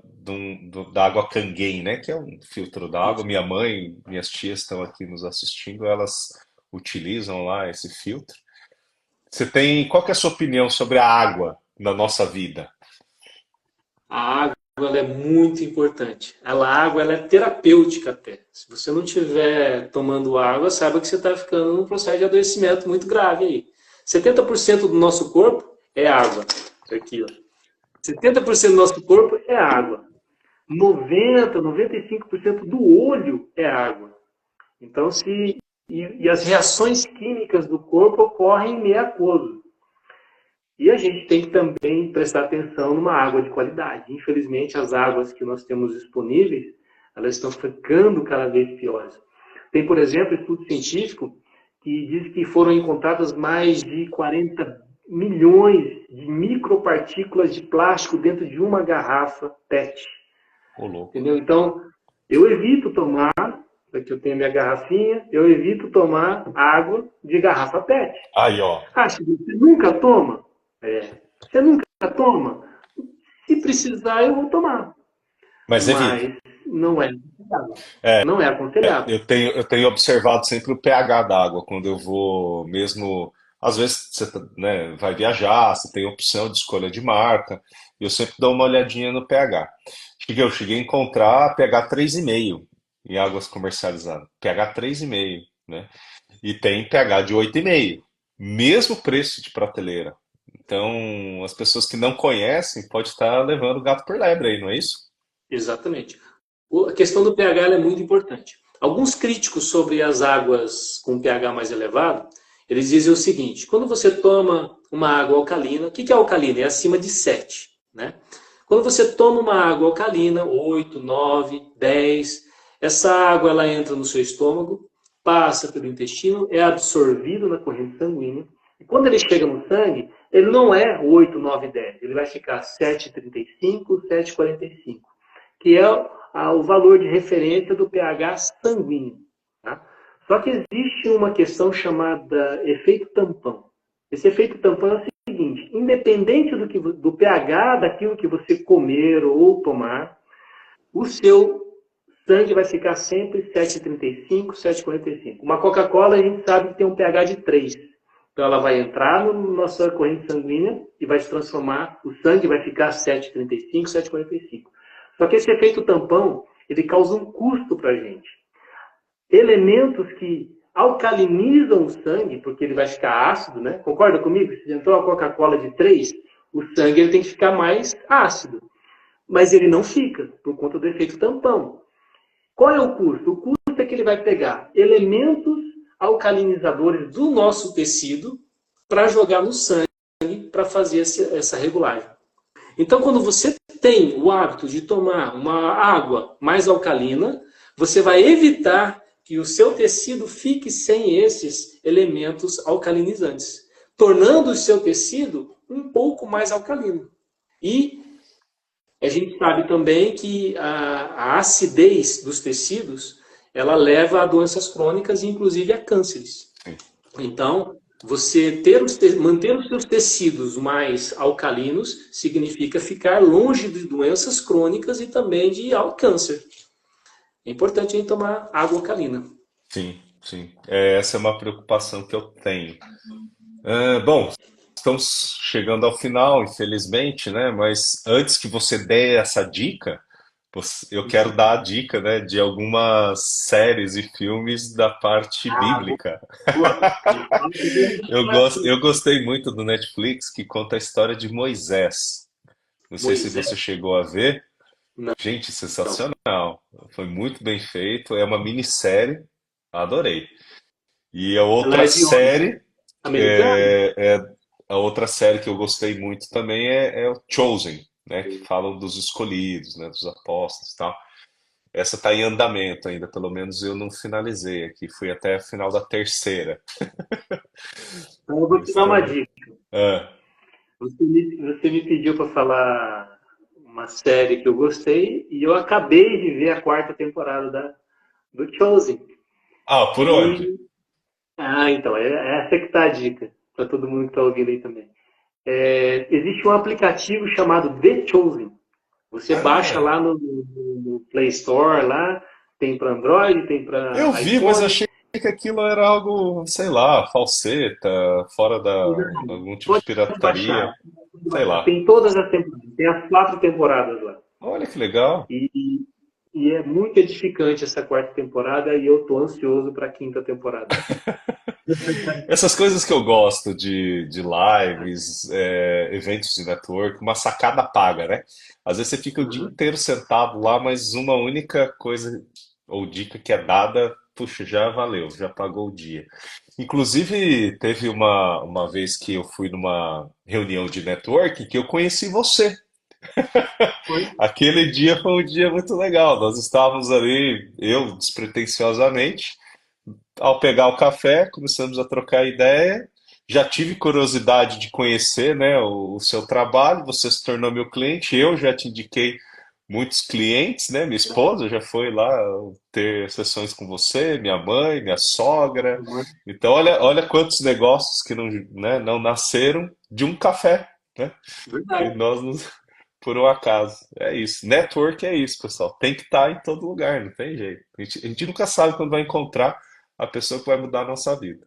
água Kangen, né, que é um filtro d'água. Isso. Minha mãe, minhas tias estão aqui nos assistindo, elas utilizam lá esse filtro. Qual que é a sua opinião sobre a água na nossa vida? A água ela é muito importante. A água ela é terapêutica até. Se você não estiver tomando água, saiba que você está ficando num processo de adoecimento muito grave aí. 70% do nosso corpo é água. Aqui, ó. 70% do nosso corpo é água. 95% do olho é água. Então, e as reações químicas do corpo ocorrem em meio aquoso. E a gente tem que também prestar atenção numa água de qualidade. Infelizmente, as águas que nós temos disponíveis, elas estão ficando cada vez piores. Tem, por exemplo, estudo científico que diz que foram encontradas mais de 40 milhões de micropartículas de plástico dentro de uma garrafa PET. Ô, louco. Entendeu? Então, eu evito tomar, aqui eu tenho minha garrafinha, eu evito tomar água de garrafa PET. Aí, ó. Ah, você nunca toma? Você nunca toma? Se precisar, eu vou tomar. Mas evita. Mas não é aconselhável. Não é aconselhável. Eu tenho observado sempre o pH da água quando eu vou mesmo. Às vezes você né, vai viajar, você tem opção de escolha de marca, e eu sempre dou uma olhadinha no pH. Eu cheguei a encontrar pH 3,5 em águas comercializadas. pH 3,5, né? E tem pH de 8,5. Mesmo preço de prateleira. Então, as pessoas que não conhecem pode estar levando o gato por lebre aí, não é isso? Exatamente. A questão do pH ela é muito importante. Alguns críticos sobre as águas com pH mais elevado, eles dizem o seguinte: quando você toma uma água alcalina, o que é alcalina? É acima de 7, né? Quando você toma uma água alcalina, 8, 9, 10, essa água ela entra no seu estômago, passa pelo intestino, é absorvido na corrente sanguínea Quando ele chega no sangue, ele não é 8, 9, 10. Ele vai ficar 7,35, 7,45, que é o valor de referência do pH sanguíneo. Tá? Só que existe uma questão chamada efeito tampão. Esse efeito tampão é o seguinte: independente do pH daquilo que você comer ou tomar, o seu sangue vai ficar sempre 7,35, 7,45. Uma Coca-Cola a gente sabe que tem um pH de 3. Então ela vai entrar na nossa corrente sanguínea e vai se transformar, o sangue vai ficar 7,35, 7,45. Só que esse efeito tampão, ele causa um custo para a gente. Elementos que alcalinizam o sangue, porque ele vai ficar ácido, né? Concorda comigo? Se entrou a Coca-Cola de 3, o sangue ele tem que ficar mais ácido. Mas ele não fica, por conta do efeito tampão. Qual é o custo? O custo é que ele vai pegar elementos alcalinizadores do nosso tecido para jogar no sangue, para fazer essa regulagem. Então, quando você tem o hábito de tomar uma água mais alcalina, você vai evitar que o seu tecido fique sem esses elementos alcalinizantes, tornando o seu tecido um pouco mais alcalino. E a gente sabe também que a acidez dos tecidos, ela leva a doenças crônicas e inclusive a cânceres. Então, você manter os seus tecidos mais alcalinos significa ficar longe de doenças crônicas e também de câncer. É importante a gente tomar água alcalina. Sim, sim. Essa é uma preocupação que eu tenho. Bom, estamos chegando ao final, infelizmente, né? Mas antes que você dê essa dica, eu quero dar a dica, né, de algumas séries e filmes da parte bíblica. Boa. Eu gostei muito do Netflix, que conta a história de Moisés. Não sei se Moisés. você chegou a ver. Não. Gente, sensacional. Foi muito bem feito. É uma minissérie. Adorei. E a Ela outra é de onde? série, Americana? a outra série que eu gostei muito também é o Chosen, né? Que falam dos escolhidos, né? Dos apóstolos e tal. Essa tá em andamento ainda, pelo menos eu não finalizei aqui. Fui até a final da terceira. Então eu vou te dar uma Estou. dica. Ah, Você me pediu para falar uma série que eu gostei e eu acabei de ver a quarta temporada do Chosen. por onde? E, então, é essa que tá a dica para todo mundo que está ouvindo aí também. Existe um aplicativo chamado The Chosen. Você baixa Ah, lá no Play Store, lá, tem para Android, tem eu para vi, mas iPhone. achei que aquilo era algo, sei lá, falseta, fora da algum tipo de Pode baixar. pirataria, sei lá. Tem todas as temporadas, tem as 4 temporadas lá. Olha que legal. E, e é muito edificante essa quarta temporada e eu tô ansioso para a quinta temporada. Essas coisas que eu gosto de lives, eventos de network, uma sacada paga, né? Às vezes você fica o dia Uhum. inteiro sentado lá, mas uma única coisa ou dica que é dada, puxa, já valeu, já pagou o dia. Inclusive, teve uma vez que eu fui numa reunião de networking que eu conheci você. Foi? Aquele dia foi um dia muito legal. Nós estávamos ali, eu despretensiosamente. Ao pegar o café, começamos a trocar ideia. Já tive curiosidade de conhecer, né, o seu trabalho. Você se tornou meu cliente. Eu já te indiquei muitos clientes, né? Minha esposa já foi lá ter sessões com você, minha mãe, minha sogra. Então, olha quantos negócios que não, né, não nasceram de um café, né? Que Verdade. nós nos, por um acaso. É isso. Network é isso, pessoal. Tem que estar em todo lugar, não tem jeito. A gente nunca sabe quando vai encontrar a pessoa que vai mudar a nossa vida.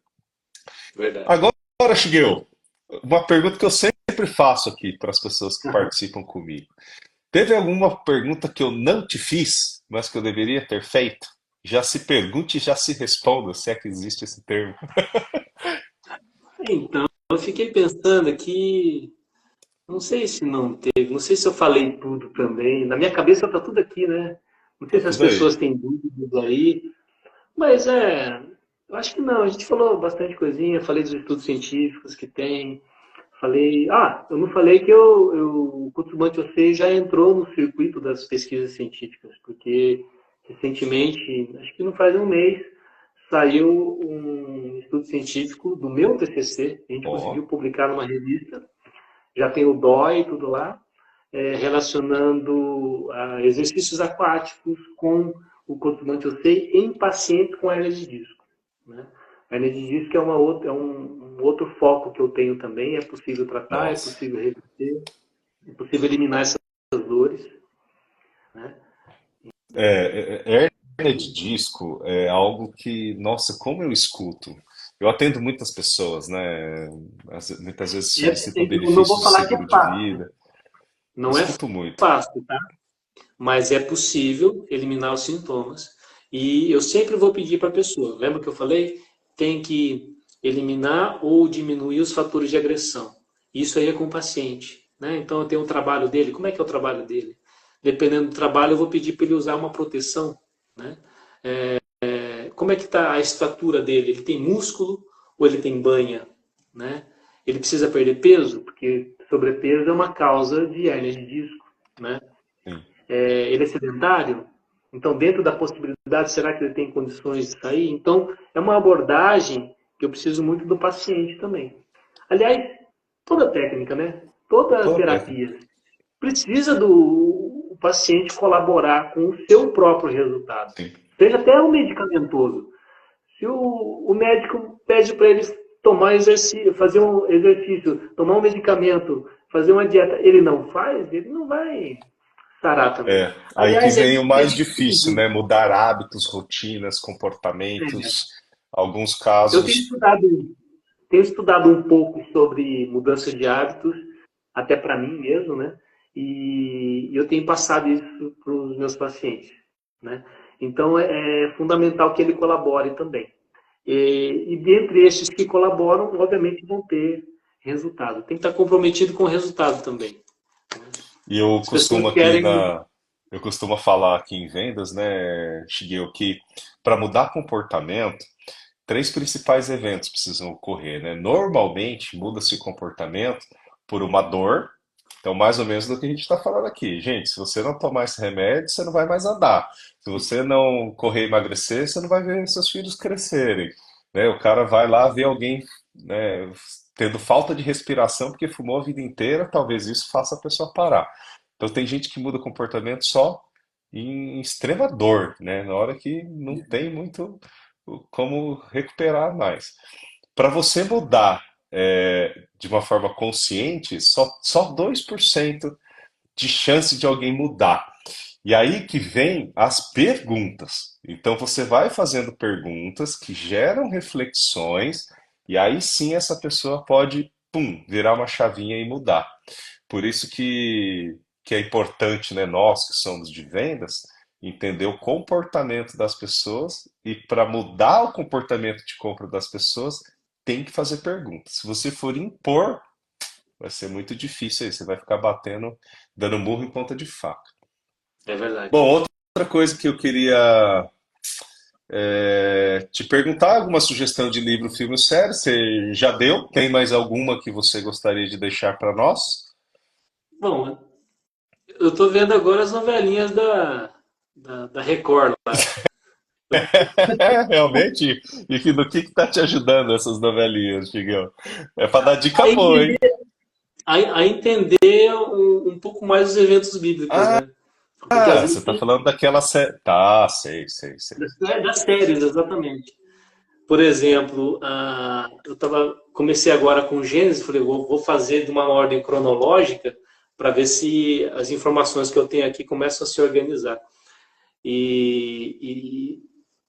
Verdade. Agora, Shigeo, uma pergunta que eu sempre faço aqui para as pessoas que participam comigo. Teve alguma pergunta que eu não te fiz, mas que eu deveria ter feito? Já se pergunte e já se responda, se é que existe esse termo. Então, eu fiquei pensando aqui, não sei se não teve, não sei se eu falei tudo também. Na minha cabeça tá tudo aqui, né? Não sei Tá se as tudo aí. pessoas têm dúvidas aí, mas eu acho que não. A gente falou bastante coisinha, falei dos estudos científicos que tem, falei. Eu não falei que o Cutumante você já entrou no circuito das pesquisas científicas, porque recentemente, acho que não faz um mês, saiu um estudo científico do meu TCC, a gente Ó, conseguiu publicar numa revista, já tem o DOI e tudo lá, relacionando exercícios aquáticos com o controle eu sei em pacientes com hernia de disco. Né? A hernia de disco é um outro foco que eu tenho também, é possível tratar, é nossa. possível reverter, é possível eliminar essas dores. Né? Hérnia de disco é algo que, nossa, como eu escuto. Eu atendo muitas pessoas, né? Muitas vezes solicitam Eu não benefícios vou de falar que é seguro de fácil, vida. Eu não é escuto muito. fácil, tá? Mas é possível eliminar os sintomas. E eu sempre vou pedir para a pessoa, lembra que eu falei? Tem que eliminar ou diminuir os fatores de agressão. Isso aí é com o paciente. Né? Então eu tenho um trabalho dele. Como é que é o trabalho dele? Dependendo do trabalho, eu vou pedir para ele usar uma proteção. Né? Como é que está a estrutura dele? Ele tem músculo ou ele tem banha? Né? Ele precisa perder peso? Porque sobrepeso é uma causa de hernia de disco. Né? Sim. Ele é sedentário? Então, dentro da possibilidade, será que ele tem condições de sair? Então, é uma abordagem que eu preciso muito do paciente também. Aliás, toda técnica, né? Toda Toda técnica. terapia precisa do paciente colaborar com o seu próprio resultado. Sim. Seja até o medicamentoso. Se o médico pede para ele tomar exercício, fazer um exercício, tomar um medicamento, fazer uma dieta, ele não faz, ele não vai sarar também. Aí que Aliás, vem o é mais difícil, difícil. né? Mudar hábitos, rotinas, comportamentos. Alguns Eu casos. tenho estudado um pouco sobre mudança de hábitos, até para mim mesmo, né? E eu tenho passado isso para os meus pacientes, né? Então é fundamental que ele colabore também. E dentre esses que colaboram, obviamente vão ter resultado. Tem que estar comprometido com o resultado também. E eu As costumo pessoas aqui querem. na. Eu costumo falar aqui em vendas, né, Shigeo, que para mudar comportamento, três principais eventos precisam ocorrer, né? Normalmente muda-se o comportamento por uma dor, então mais ou menos do que a gente está falando aqui. Gente, se você não tomar esse remédio, você não vai mais andar. Se você não correr e emagrecer, você não vai ver seus filhos crescerem, né? O cara vai lá ver alguém, né, tendo falta de respiração porque fumou a vida inteira, talvez isso faça a pessoa parar. Então tem gente que muda comportamento só em extrema dor, né? Na hora que não tem muito como recuperar mais. Para você mudar de uma forma consciente, só 2% de chance de alguém mudar. E aí que vem as perguntas. Então você vai fazendo perguntas que geram reflexões, e aí sim essa pessoa pode, pum, virar uma chavinha e mudar. Por isso que é importante, né, nós que somos de vendas, entender o comportamento das pessoas e para mudar o comportamento de compra das pessoas, tem que fazer perguntas. Se você for impor, vai ser muito difícil aí, você vai ficar batendo, dando murro em ponta de faca. É verdade. Bom, outra coisa que eu queria te perguntar, alguma sugestão de livro, filme ou série, você já deu? Tem mais alguma que você gostaria de deixar para nós? Bom, eu estou vendo agora as novelinhas da Record lá. Realmente? E no que tá te ajudando essas novelinhas, Figuel? É pra dar dica A boa, hein? entender, a entender um pouco mais os eventos bíblicos, né? Porque às Você vezes tá tem falando daquela série. Tá, sei. das séries, exatamente. Por exemplo, comecei agora com Gênesis, falei, vou fazer de uma ordem cronológica para ver se as informações que eu tenho aqui começam a se organizar. E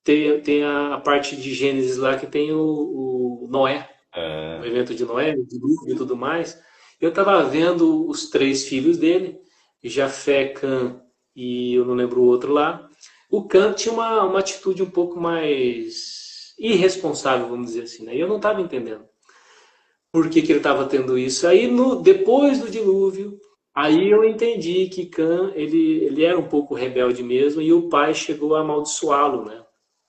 tem a parte de Gênesis lá que tem o Noé, o É, evento de Noé, o dilúvio e tudo mais. Eu estava vendo os três filhos dele, Jafé, Cã e eu não lembro o outro lá. O Cã tinha uma atitude um pouco mais irresponsável, vamos dizer assim, né? E eu não estava entendendo por que ele estava tendo isso. Aí, depois do dilúvio, aí eu entendi que Cã, ele era um pouco rebelde mesmo, e o pai chegou a amaldiçoá-lo, né?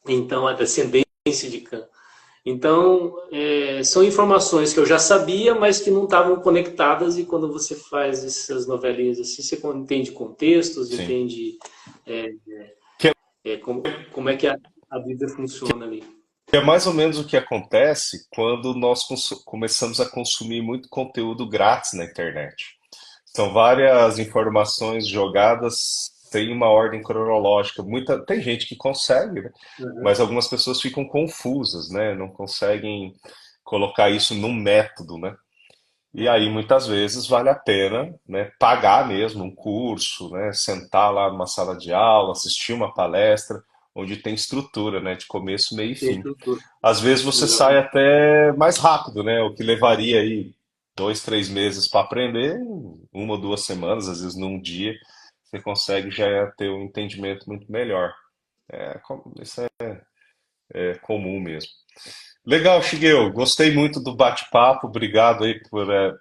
Então, a descendência de Cã. Então, são informações que eu já sabia, mas que não estavam conectadas, e quando você faz essas novelinhas assim, você entende contextos, sim. entende é, Que, como é que a Bíblia funciona ali. É mais ou menos o que acontece quando nós começamos a consumir muito conteúdo grátis na internet. São várias informações jogadas sem uma ordem cronológica. Tem gente que consegue, né? Uhum. Mas algumas pessoas ficam confusas, né? Não conseguem colocar isso num método, né? E aí muitas vezes vale a pena, né, pagar mesmo um curso, né, sentar lá numa sala de aula, assistir uma palestra, onde tem estrutura, né, de começo, meio e Tem fim. estrutura. Às vezes você sai Exatamente. até mais rápido, né? O que levaria aí 2, 3 meses para aprender, em 1 ou 2 semanas, às vezes num dia, você consegue já ter um entendimento muito melhor. Isso é comum mesmo. Legal, Shigeo. Gostei muito do bate-papo. Obrigado aí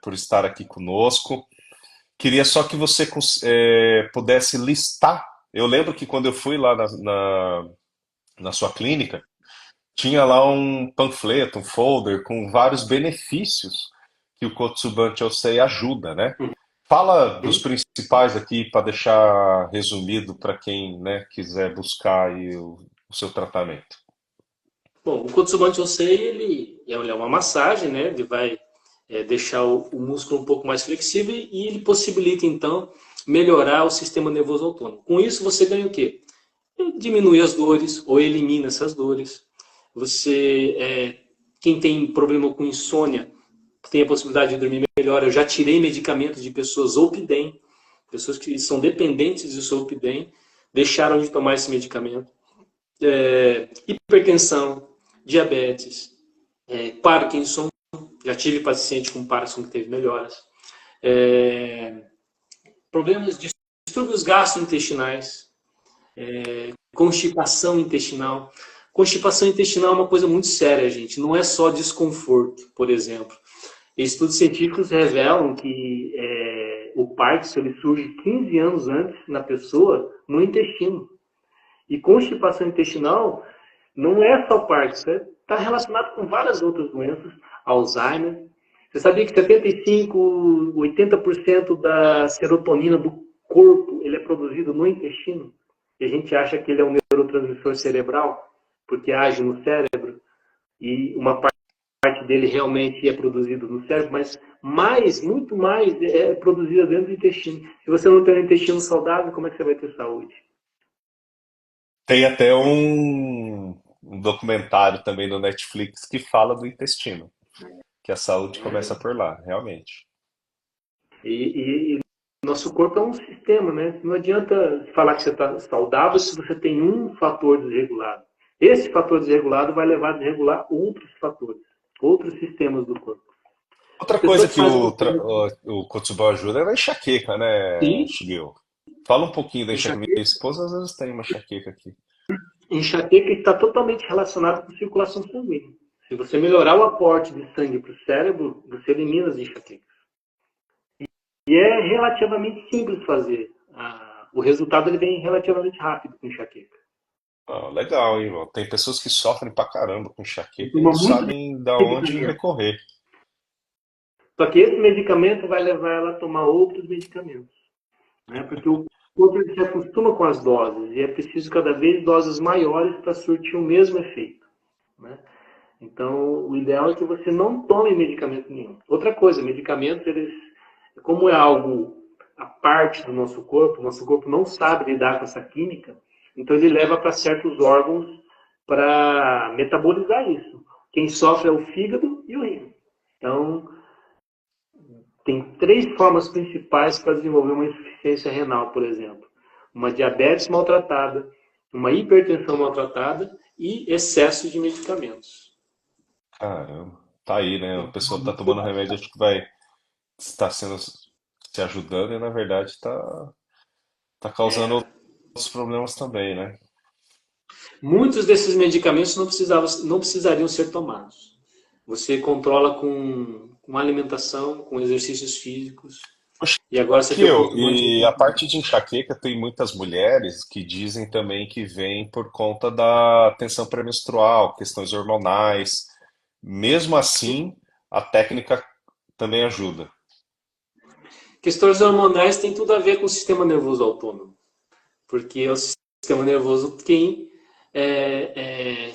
por estar aqui conosco. Queria só que você pudesse listar. Eu lembro que quando eu fui lá na sua clínica, tinha lá um panfleto, um folder com vários benefícios que o Kotsuban Chosei ajuda, né? Fala dos Uhum. principais aqui para deixar resumido para quem, né, quiser buscar aí o seu tratamento. Bom, o Kotsuban Josei, ele é uma massagem, né? Ele vai deixar o músculo um pouco mais flexível e ele possibilita, então, melhorar o sistema nervoso autônomo. Com isso, você ganha o quê? Diminui as dores ou elimina essas dores. Quem tem problema com insônia, tem a possibilidade de dormir melhor. Eu já tirei medicamentos de pessoas Zolpidem, pessoas que são dependentes de Zolpidem, deixaram de tomar esse medicamento. Hipertensão, diabetes, Parkinson, já tive paciente com Parkinson que teve melhoras. É, Problemas de distúrbios gastrointestinais, constipação intestinal. Constipação intestinal é uma coisa muito séria, gente. Não é só desconforto, por exemplo. Estudos científicos revelam que o Parkinson ele surge 15 anos antes na pessoa no intestino. E constipação intestinal não é só Parkinson, está relacionado com várias outras doenças, Alzheimer. Você sabia que 75, 80% da serotonina do corpo ele é produzido no intestino? E a gente acha que ele é um neurotransmissor cerebral, porque age no cérebro, e uma parte dele realmente é produzido no cérebro, mas muito mais é produzida dentro do intestino. Se você não tem um intestino saudável, como é que você vai ter saúde? Tem até um documentário também no Netflix que fala do intestino, que a saúde começa por lá, realmente. E nosso corpo é um sistema, né? Não adianta falar que você está saudável se você tem um fator desregulado. Esse fator desregulado vai levar a desregular outros fatores, outros sistemas do corpo. Outra Pessoa coisa que que faz o Kotsubão ajuda é a enxaqueca, né, sim, Shigeo? Fala um pouquinho da enxaqueca. Minha enxaqueca, esposa às vezes tem uma enxaqueca aqui. enxaqueca está totalmente relacionada com circulação sanguínea. Se você melhorar o aporte de sangue para o cérebro, você elimina as enxaquecas. E é relativamente simples fazer. O resultado ele vem relativamente rápido com enxaqueca. Ah, legal, hein, Ivan? Tem pessoas que sofrem pra caramba com E enxaqueca e não toma muito sabem da onde medicamento. recorrer. Só que esse medicamento vai levar ela a tomar outros medicamentos, né? Porque o corpo se acostuma com as doses e é preciso cada vez doses maiores para surtir o mesmo efeito, né? Então, o ideal é que você não tome medicamento nenhum. Outra coisa, medicamentos, como é algo a parte do nosso corpo não sabe lidar com essa química, então ele leva para certos órgãos para metabolizar isso. Quem sofre é o fígado e o rim. Então, tem três formas principais para desenvolver uma insuficiência renal, por exemplo. Uma diabetes maltratada, uma hipertensão maltratada e excesso de medicamentos. Caramba, tá aí, né? A pessoa tá tomando remédio, acho que vai estar sendo se ajudando e na verdade tá causando outros problemas também, né? Muitos desses medicamentos não precisariam ser tomados. Você controla com alimentação, com exercícios físicos. E agora você Que tem o eu, controle e a de parte de enxaqueca tem muitas mulheres que dizem também que vem por conta da tensão pré-menstrual, questões hormonais. Mesmo assim, a técnica também ajuda. questões hormonais têm tudo a ver com o sistema nervoso autônomo, porque é o sistema nervoso quem é,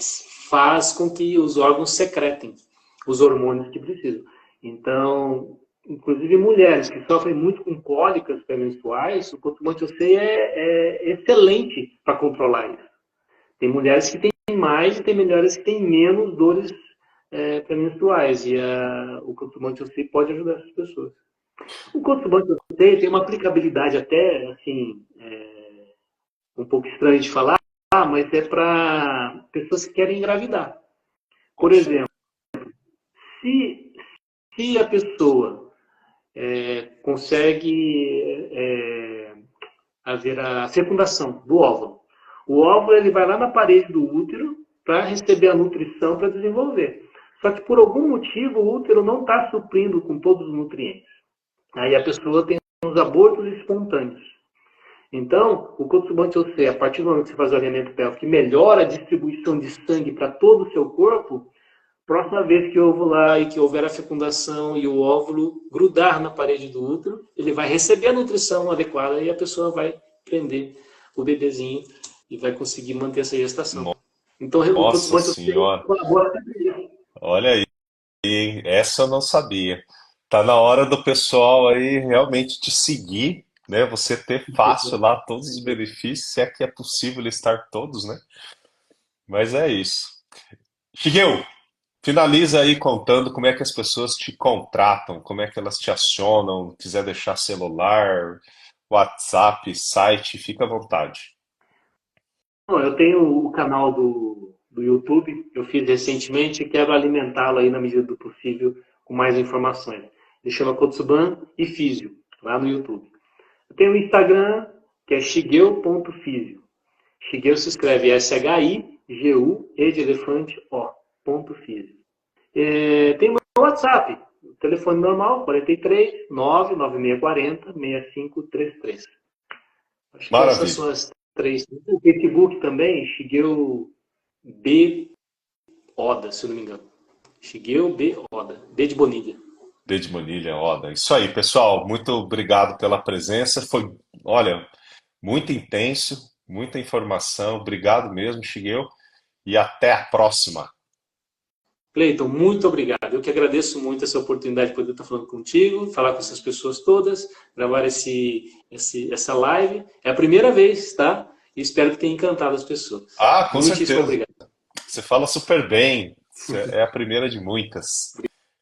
faz com que os órgãos secretem os hormônios que precisam. Então, inclusive mulheres que sofrem muito com cólicas pré-menstruais, o Cotumante OC é excelente para controlar isso. Tem mulheres que têm mais e tem mulheres que têm menos dores pré-menstruais, e o Cotumante OC pode ajudar essas pessoas. O Cotumante OC tem uma aplicabilidade até, assim, um pouco estranho de falar, mas é para pessoas que querem engravidar. Por exemplo, se a pessoa consegue haver a fecundação do óvulo, o óvulo ele vai lá na parede do útero para receber a nutrição para desenvolver. Só que por algum motivo o útero não está suprindo com todos os nutrientes. Aí a pessoa tem os abortos espontâneos. Então, o Cotumante OC, a partir do momento que você faz o alinhamento pélvico, que melhora a distribuição de sangue para todo o seu corpo, próxima vez que eu ovular e que houver a fecundação e o óvulo grudar na parede do útero, ele vai receber a nutrição adequada e a pessoa vai prender o bebezinho e vai conseguir manter essa gestação. Então, o Nossa Cotumante senhora, colabora sempre isso. olha aí, hein? Essa eu não sabia. Tá na hora do pessoal aí realmente te seguir, né? Você ter fácil lá todos os benefícios, se é que é possível listar todos, né? Mas é isso. Shigeu, finaliza aí contando como é que as pessoas te contratam, como é que elas te acionam, quiser deixar celular, WhatsApp, site, fica à vontade. Bom, eu tenho o canal do YouTube, eu fiz recentemente e quero alimentá-lo aí na medida do possível com mais informações. Ele chama Kotsuban e Físio, lá no YouTube. Eu tenho o Instagram, que é shigeu.físio. Shigeu se escreve S-H-I-G-U, E de elefante, O, ponto físio. Tem o meu WhatsApp, o telefone normal, 43 99640 6533. Acho que essas Maravilha. são as três. O Facebook também, Shigeu B. Oda, se eu não me engano. Shigeu B. Oda. B de Bonilha. Desde Manilha, Oda. Isso aí, pessoal. Muito obrigado pela presença. Foi, olha, muito intenso, muita informação. Obrigado mesmo, Shigeu. E até a próxima. Cleiton, muito obrigado. Eu que agradeço muito essa oportunidade de poder estar falando contigo, falar com essas pessoas todas, gravar essa live. É a primeira vez, tá? E espero que tenha encantado as pessoas. Ah, com Muitíssimo certeza. obrigado. Você fala super bem. Você é a primeira de muitas.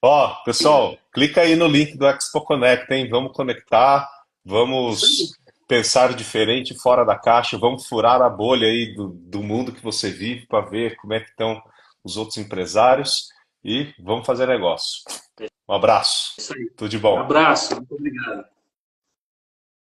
Ó, pessoal, clica aí no link do Expo Connect, hein? Vamos conectar, Isso aí. vamos pensar diferente, fora da caixa, vamos furar a bolha aí do mundo que você vive para ver como é que estão os outros empresários e vamos fazer negócio. Um abraço. Isso aí. Tudo de bom. Abraço. Muito obrigado.